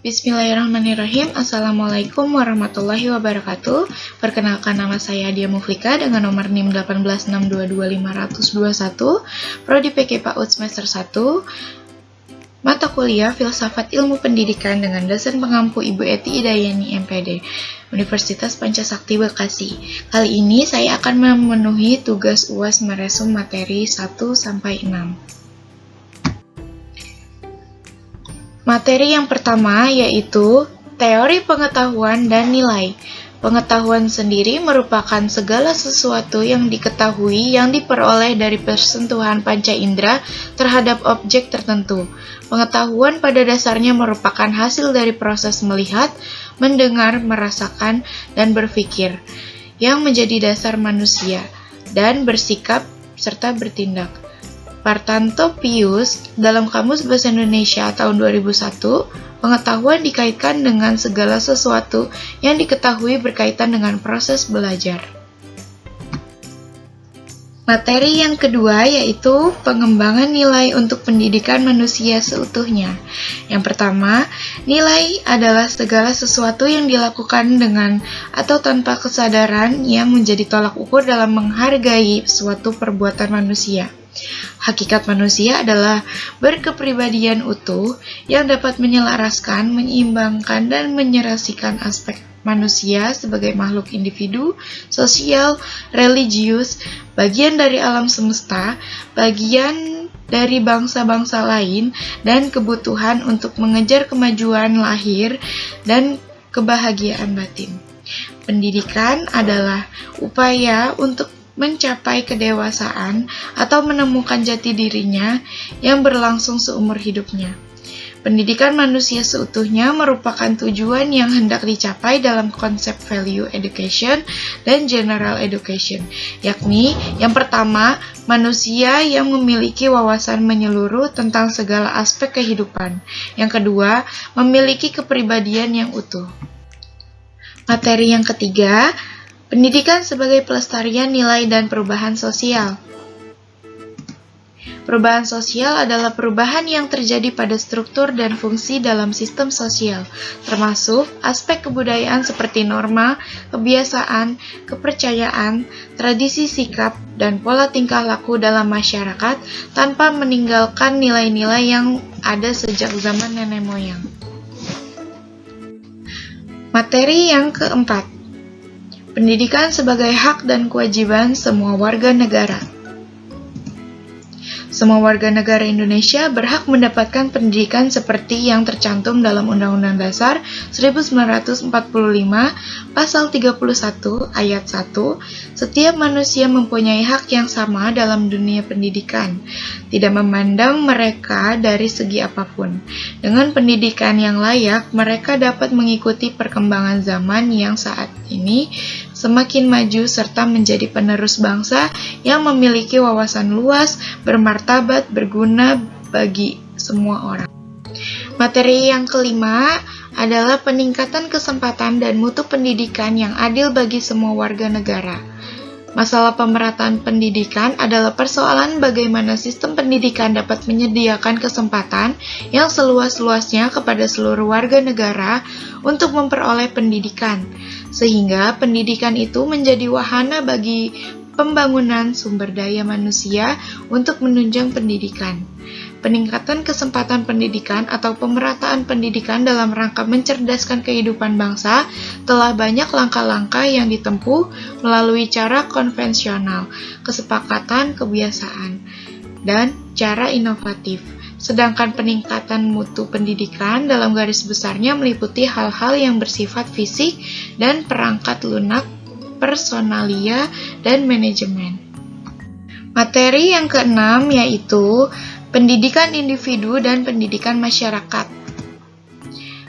Bismillahirrahmanirrahim. Assalamualaikum warahmatullahi wabarakatuh. Perkenalkan, nama saya Dia Muflika dengan nomor NIM 186222521, Prodi PK PAUD semester 1, mata kuliah Filsafat Ilmu Pendidikan dengan dosen pengampu Ibu Eti Idayani MPD, Universitas Pancasakti Bekasi. Kali ini saya akan memenuhi tugas UAS meresum materi 1-6. Materi yang pertama yaitu teori pengetahuan dan nilai. Pengetahuan sendiri merupakan segala sesuatu yang diketahui yang diperoleh dari persentuhan panca indera terhadap objek tertentu. Pengetahuan pada dasarnya merupakan hasil dari proses melihat, mendengar, merasakan, dan berpikir yang menjadi dasar manusia dan bersikap serta bertindak. Partanto Pius, dalam Kamus Bahasa Indonesia tahun 2001, pengetahuan dikaitkan dengan segala sesuatu yang diketahui berkaitan dengan proses belajar. Materi yang kedua yaitu pengembangan nilai untuk pendidikan manusia seutuhnya. Yang pertama, nilai adalah segala sesuatu yang dilakukan dengan atau tanpa kesadaran yang menjadi tolak ukur dalam menghargai suatu perbuatan manusia. Hakikat manusia adalah berkepribadian utuh yang dapat menyelaraskan, menyeimbangkan, dan menyerasikan aspek manusia sebagai makhluk individu, sosial, religius, bagian dari alam semesta, bagian dari bangsa-bangsa lain, dan kebutuhan untuk mengejar kemajuan lahir dan kebahagiaan batin. Pendidikan adalah upaya untuk mencapai kedewasaan atau menemukan jati dirinya yang berlangsung seumur hidupnya. Pendidikan manusia seutuhnya merupakan tujuan yang hendak dicapai dalam konsep value education dan general education, yakni yang pertama, manusia yang memiliki wawasan menyeluruh tentang segala aspek kehidupan. Yang kedua, memiliki kepribadian yang utuh. Materi yang ketiga, pendidikan sebagai pelestarian nilai dan perubahan sosial. Perubahan sosial adalah perubahan yang terjadi pada struktur dan fungsi dalam sistem sosial, termasuk aspek kebudayaan seperti norma, kebiasaan, kepercayaan, tradisi sikap, dan pola tingkah laku dalam masyarakat tanpa meninggalkan nilai-nilai yang ada sejak zaman nenek moyang. Materi yang keempat, pendidikan sebagai hak dan kewajiban semua warga negara. Semua warga negara Indonesia berhak mendapatkan pendidikan seperti yang tercantum dalam Undang-Undang Dasar 1945, Pasal 31, Ayat 1. Setiap manusia mempunyai hak yang sama dalam dunia pendidikan, tidak memandang mereka dari segi apapun. Dengan pendidikan yang layak, mereka dapat mengikuti perkembangan zaman yang saat ini semakin maju serta menjadi penerus bangsa yang memiliki wawasan luas, bermartabat, berguna bagi semua orang. Materi yang kelima adalah peningkatan kesempatan dan mutu pendidikan yang adil bagi semua warga negara. Masalah pemerataan pendidikan adalah persoalan bagaimana sistem pendidikan dapat menyediakan kesempatan yang seluas-luasnya kepada seluruh warga negara untuk memperoleh pendidikan, sehingga pendidikan itu menjadi wahana bagi pembangunan sumber daya manusia untuk menunjang pendidikan. Peningkatan kesempatan pendidikan atau pemerataan pendidikan dalam rangka mencerdaskan kehidupan bangsa telah banyak langkah-langkah yang ditempuh melalui cara konvensional, kesepakatan, kebiasaan, dan cara inovatif. Sedangkan peningkatan mutu pendidikan dalam garis besarnya meliputi hal-hal yang bersifat fisik dan perangkat lunak, personalia, dan manajemen. Materi yang keenam yaitu pendidikan individu dan pendidikan masyarakat.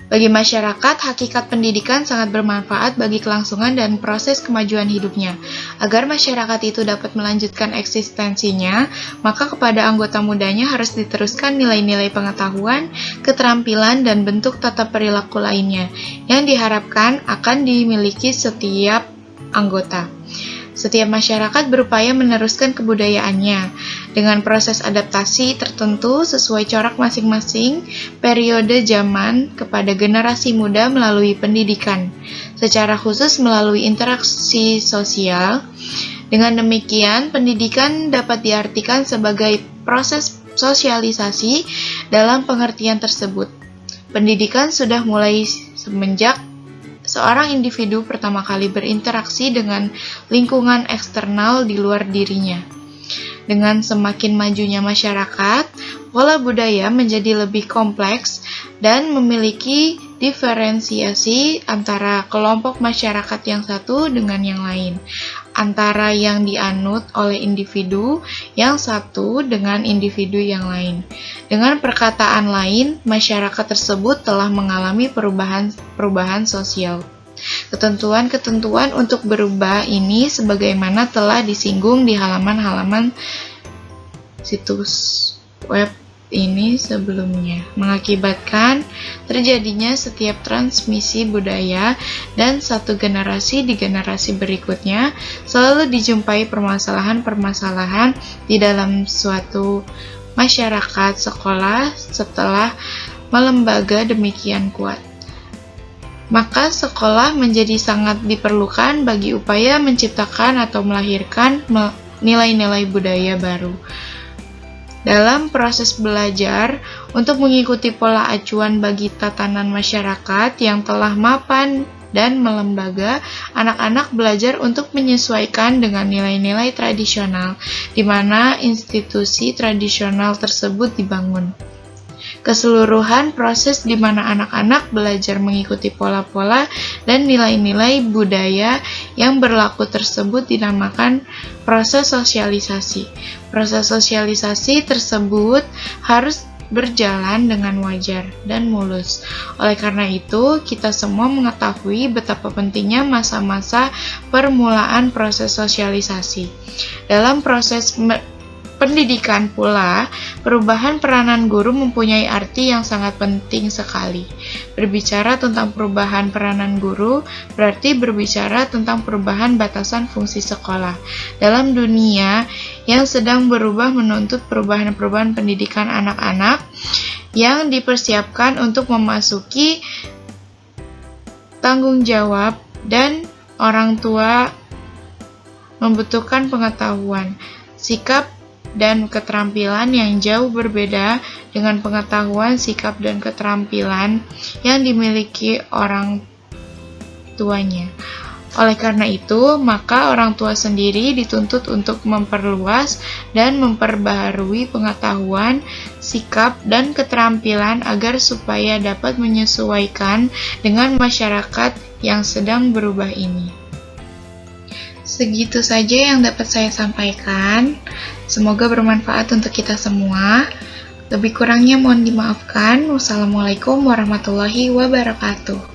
Bagi masyarakat, hakikat pendidikan sangat bermanfaat bagi kelangsungan dan proses kemajuan hidupnya. Agar masyarakat itu dapat melanjutkan eksistensinya, maka kepada anggota mudanya harus diteruskan nilai-nilai pengetahuan, keterampilan, dan bentuk tata perilaku lainnya yang diharapkan akan dimiliki setiap anggota. Setiap masyarakat berupaya meneruskan kebudayaannya dengan proses adaptasi tertentu sesuai corak masing-masing periode zaman kepada generasi muda melalui pendidikan, secara khusus melalui interaksi sosial. Dengan demikian, pendidikan dapat diartikan sebagai proses sosialisasi dalam pengertian tersebut. Pendidikan sudah mulai semenjak seorang individu pertama kali berinteraksi dengan lingkungan eksternal di luar dirinya. Dengan semakin majunya masyarakat, pola budaya menjadi lebih kompleks dan memiliki diferensiasi antara kelompok masyarakat yang satu dengan yang lain, antara yang dianut oleh individu yang satu dengan individu yang lain. Dengan perkataan lain, masyarakat tersebut telah mengalami perubahan sosial. Ketentuan-ketentuan untuk berubah ini sebagaimana telah disinggung di halaman-halaman situs web ini sebelumnya, mengakibatkan terjadinya setiap transmisi budaya dan satu generasi di generasi berikutnya selalu dijumpai permasalahan-permasalahan di dalam suatu masyarakat sekolah setelah melembaga demikian kuat. Maka sekolah menjadi sangat diperlukan bagi upaya menciptakan atau melahirkan nilai-nilai budaya baru. Dalam proses belajar, untuk mengikuti pola acuan bagi tatanan masyarakat yang telah mapan dan melembaga, anak-anak belajar untuk menyesuaikan dengan nilai-nilai tradisional, di mana institusi tradisional tersebut dibangun. Keseluruhan proses di mana anak-anak belajar mengikuti pola-pola dan nilai-nilai budaya yang berlaku tersebut dinamakan proses sosialisasi. Proses sosialisasi tersebut harus berjalan dengan wajar dan mulus. Oleh karena itu, kita semua mengetahui betapa pentingnya masa-masa permulaan proses sosialisasi. Dalam proses pendidikan pula, perubahan peranan guru mempunyai arti yang sangat penting sekali. Berbicara tentang perubahan peranan guru, berarti berbicara tentang perubahan batasan fungsi sekolah. Dalam dunia yang sedang berubah menuntut perubahan-perubahan pendidikan anak-anak yang dipersiapkan untuk memasuki tanggung jawab dan orang tua membutuhkan pengetahuan, sikap, dan keterampilan yang jauh berbeda dengan pengetahuan, sikap, dan keterampilan yang dimiliki orang tuanya. Oleh karena itu, maka orang tua sendiri dituntut untuk memperluas dan memperbaharui pengetahuan, sikap, dan keterampilan agar supaya dapat menyesuaikan dengan masyarakat yang sedang berubah ini. Segitu saja yang dapat saya sampaikan. Semoga bermanfaat untuk kita semua. Lebih kurangnya mohon dimaafkan. Wassalamualaikum warahmatullahi wabarakatuh.